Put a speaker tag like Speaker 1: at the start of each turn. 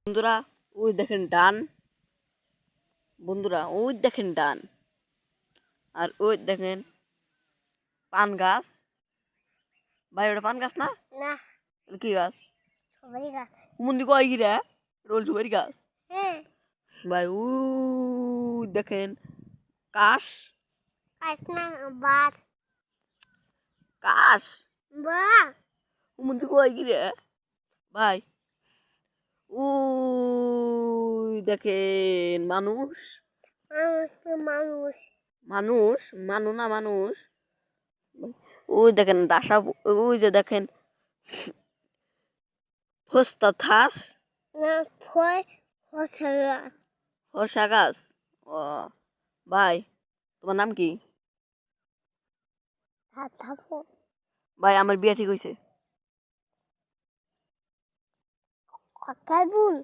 Speaker 1: বন্ধুরা ওই দেখেন ডান, বন্ধুরা ওই দেখেন ডান, আর ওই দেখেন পান গাছ। ভাই ওটা পান গাছ না?
Speaker 2: না,
Speaker 1: এটা কি গাছ?
Speaker 2: সবারই গাছ।
Speaker 1: মন্দি কয় গিরা রোল সুপারি গাছ।
Speaker 2: হ্যাঁ,
Speaker 1: ভাই ওই দেখেন কাশ,
Speaker 2: কাশ না, বাস।
Speaker 1: কাশ
Speaker 2: বাস।
Speaker 1: মন্দি কয় গিরা ভাই। ওই দেখেন মানুষ,
Speaker 2: মানুষ।
Speaker 1: মানুষ মানু না মানুষ। ওই দেখেন ডাসা, ওই যে দেখেন ফস্তা থাস,
Speaker 2: না, ফল হচ্ছে গাছ।
Speaker 1: ফসা গাছ। ও ভাই তোমার নাম কি?
Speaker 2: থাকো।
Speaker 1: ভাই আমার বিয়ে ঠিক হয়েছে।
Speaker 2: কথাই ভুল।